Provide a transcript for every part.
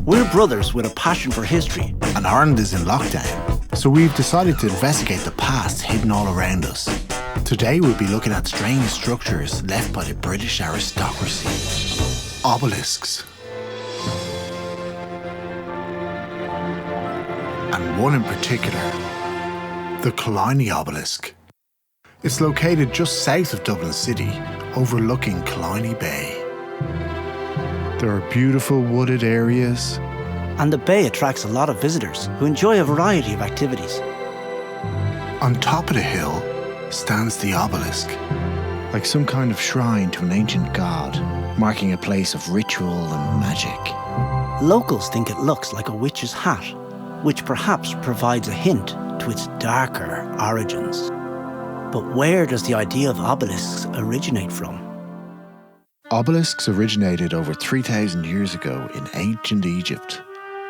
We're brothers with a passion for history. And Ireland is in lockdown, so we've decided to investigate the past hidden all around us. Today we'll be looking at strange structures left by the British aristocracy. Obelisks. And one in particular, the Colony Obelisk. It's located just south of Dublin City, overlooking Colony Bay. There are beautiful wooded areas. And the bay attracts a lot of visitors who enjoy a variety of activities. On top of the hill stands the obelisk, like some kind of shrine to an ancient god, marking a place of ritual and magic. Locals think it looks like a witch's hat, which perhaps provides a hint to its darker origins. But where does the idea of obelisks originate from? Obelisks originated over 3,000 years ago in ancient Egypt.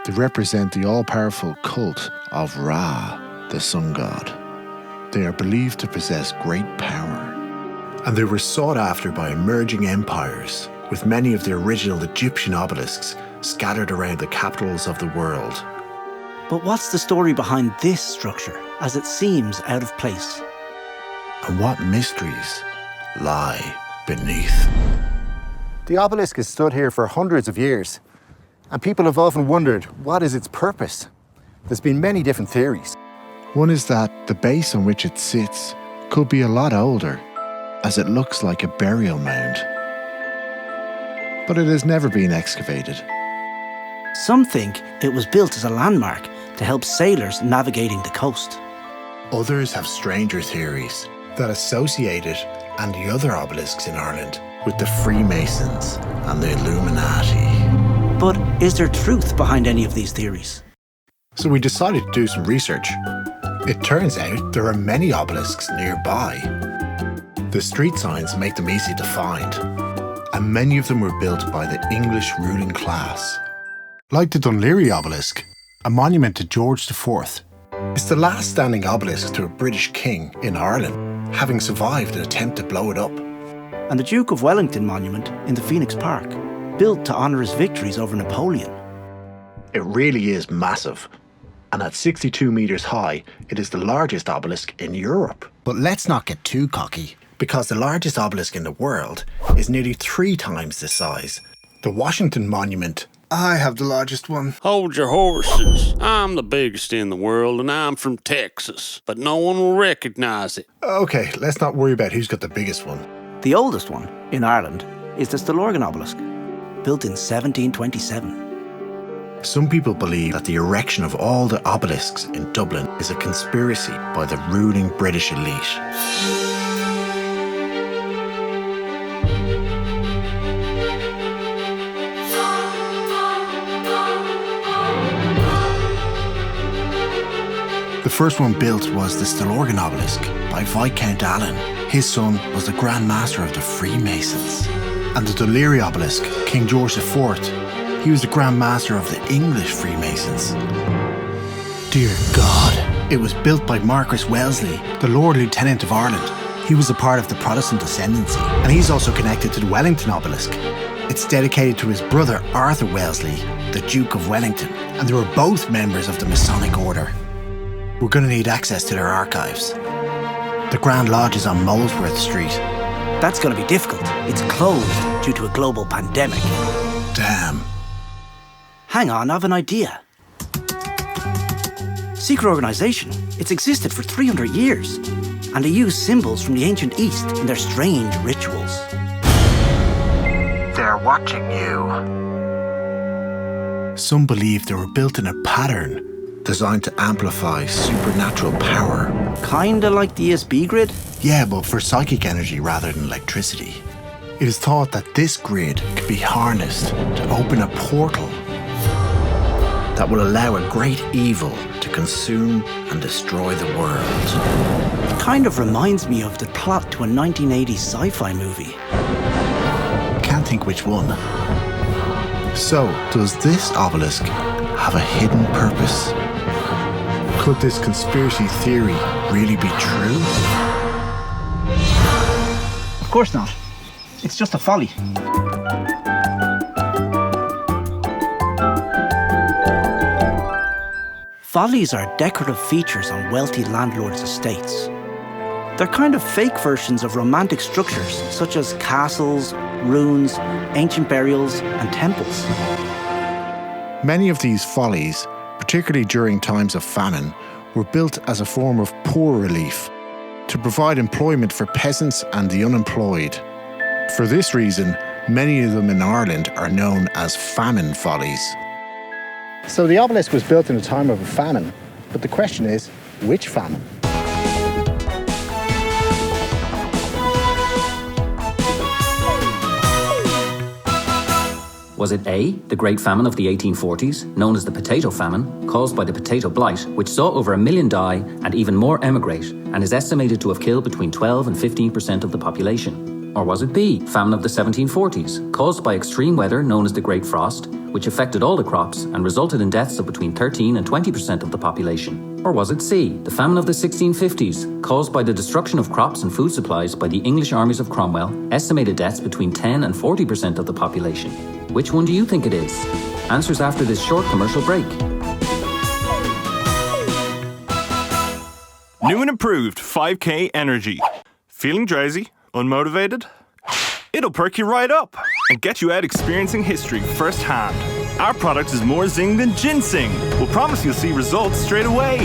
They represent the all-powerful cult of Ra, the sun god. They are believed to possess great power. And they were sought after by emerging empires, with many of the original Egyptian obelisks scattered around the capitals of the world. But what's the story behind this structure, as it seems out of place? And what mysteries lie beneath? The obelisk has stood here for hundreds of years, and people have often wondered, what is its purpose? There's been many different theories. One is that the base on which it sits could be a lot older, as it looks like a burial mound. But it has never been excavated. Some think it was built as a landmark to help sailors navigating the coast. Others have stranger theories that associate it and the other obelisks in Ireland with the Freemasons and the Illuminati. But is there truth behind any of these theories? So we decided to do some research. It turns out there are many obelisks nearby. The street signs make them easy to find, and many of them were built by the English ruling class. Like the Dunleary obelisk, a monument to George IV. It's the last standing obelisk to a British king in Ireland, having survived an attempt to blow it up. And the Duke of Wellington monument in the Phoenix Park, built to honour his victories over Napoleon. It really is massive. And at 62 metres high, it is the largest obelisk in Europe. But let's not get too cocky, because the largest obelisk in the world is nearly 3 times this size. The Washington Monument. I have the largest one. Hold your horses. I'm the biggest in the world, and I'm from Texas, but no one will recognize it. Okay, let's not worry about who's got the biggest one. The oldest one, in Ireland, is the Stillorgan obelisk, built in 1727. Some people believe that the erection of all the obelisks in Dublin is a conspiracy by the ruling British elite. The first one built was the Stillorgan obelisk by Viscount Allen. His son was the Grand Master of the Freemasons. And the Dunleary obelisk, King George IV, he was the Grand Master of the English Freemasons. Dear God. It was built by Marquis Wellesley, the Lord Lieutenant of Ireland. He was a part of the Protestant ascendancy, and he's also connected to the Wellington obelisk. It's dedicated to his brother Arthur Wellesley, the Duke of Wellington, and they were both members of the Masonic order. We're going to need access to their archives. The Grand Lodge is on Molesworth Street. That's going to be difficult. It's closed due to a global pandemic. Damn. Hang on, I have an idea. Secret organisation. It's existed for 300 years. And they use symbols from the ancient East in their strange rituals. They're watching you. Some believe they were built in a pattern designed to amplify supernatural power. Kinda like the ESB grid? Yeah, but for psychic energy rather than electricity. It is thought that this grid could be harnessed to open a portal that will allow a great evil to consume and destroy the world. It kind of reminds me of the plot to a 1980s sci-fi movie. Can't think which one. So, does this obelisk have a hidden purpose? Could this conspiracy theory really be true? Of course not. It's just a folly. Follies are decorative features on wealthy landlords' estates. They're kind of fake versions of romantic structures such as castles, ruins, ancient burials, and temples. Many of these follies, particularly during times of famine, were built as a form of poor relief to provide employment for peasants and the unemployed. For this reason, many of them in Ireland are known as famine follies. So the obelisk was built in a time of a famine, but the question is, which famine? Was it A, the Great Famine of the 1840s, known as the Potato Famine, caused by the potato blight, which saw over 1 million die and even more emigrate, and is estimated to have killed between 12 and 15% of the population? Or was it B, Famine of the 1740s, caused by extreme weather known as the Great Frost, which affected all the crops and resulted in deaths of between 13 and 20% of the population? Or was it C, the Famine of the 1650s, caused by the destruction of crops and food supplies by the English armies of Cromwell, estimated deaths between 10 and 40% of the population? Which one do you think it is? Answers after this short commercial break. New and improved 5K Energy. Feeling drowsy? Unmotivated? It'll perk you right up and get you out experiencing history firsthand. Our product is more zing than ginseng. We'll promise you'll see results straight away.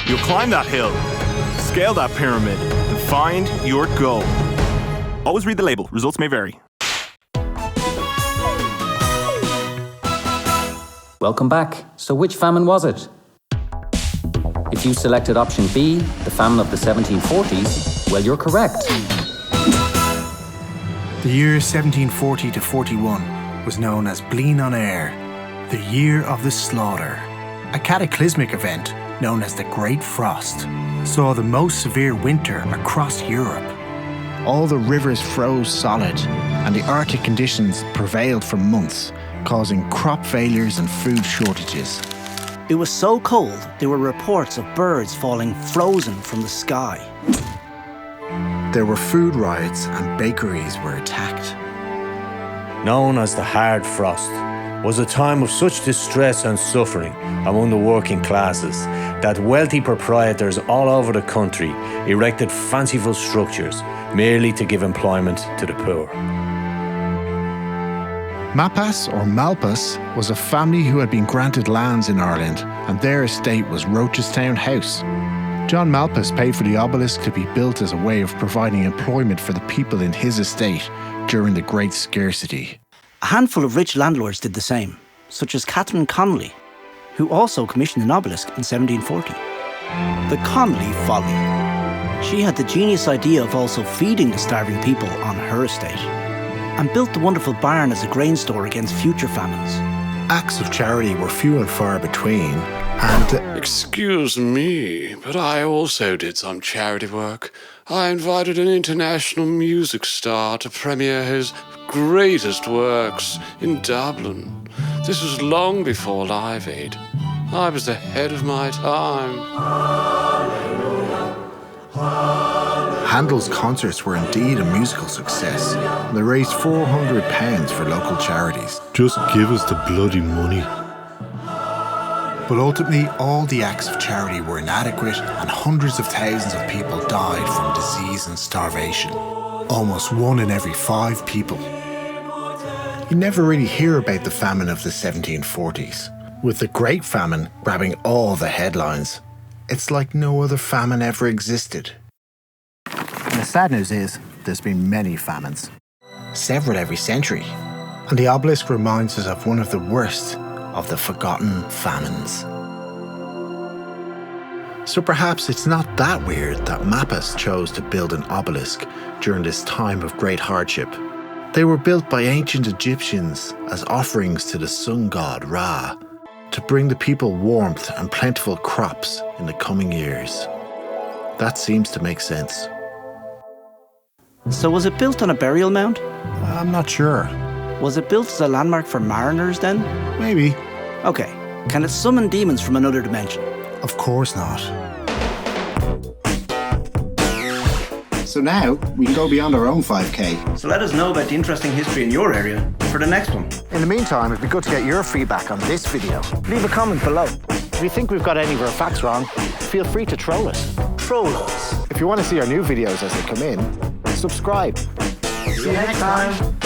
You'll climb that hill, scale that pyramid, and find your goal. Always read the label. Results may vary. Welcome back. So which famine was it? If you selected option B, the famine of the 1740s, well, you're correct. The year 1740 to 41 was known as Blean on Air, the year of the slaughter. A cataclysmic event known as the Great Frost saw the most severe winter across Europe. All the rivers froze solid and the Arctic conditions prevailed for months, causing crop failures and food shortages. It was so cold, there were reports of birds falling frozen from the sky. There were food riots and bakeries were attacked. Known as the Hard Frost, was a time of such distress and suffering among the working classes that wealthy proprietors all over the country erected fanciful structures merely to give employment to the poor. Mappas or Malpas was a family who had been granted lands in Ireland, and their estate was Rochestown House. John Malpas paid for the obelisk to be built as a way of providing employment for the people in his estate during the Great Scarcity. A handful of rich landlords did the same, such as Catherine Connolly, who also commissioned an obelisk in 1740. The Connolly Folly. She had the genius idea of also feeding the starving people on her estate, and built the wonderful barn as a grain store against future famines. Acts of charity were few and far between, and Excuse me, but I also did some charity work. I invited an international music star to premiere his greatest works in Dublin. This was long before Live Aid. I was ahead of my time. Handel's concerts were indeed a musical success. They raised £400 for local charities. Just give us the bloody money. But ultimately, all the acts of charity were inadequate and hundreds of thousands of people died from disease and starvation. Almost 1 in every 5 people. You never really hear about the famine of the 1740s, with the Great Famine grabbing all the headlines. It's like no other famine ever existed. And the sad news is, there's been many famines. Several every century. And the obelisk reminds us of one of the worst of the forgotten famines. So perhaps it's not that weird that Mappas chose to build an obelisk during this time of great hardship. They were built by ancient Egyptians as offerings to the sun god Ra, to bring the people warmth and plentiful crops in the coming years. That seems to make sense. So was it built on a burial mound? I'm not sure. Was it built as a landmark for mariners then? So now we can go beyond our own 5K. So let us know about the interesting history in your area for the next one. In the meantime, it'd be good to get your feedback on this video. Leave a comment below. If you think we've got any of our facts wrong, feel free to troll us. Troll us. If you want to see our new videos as they come in, subscribe. See you next time.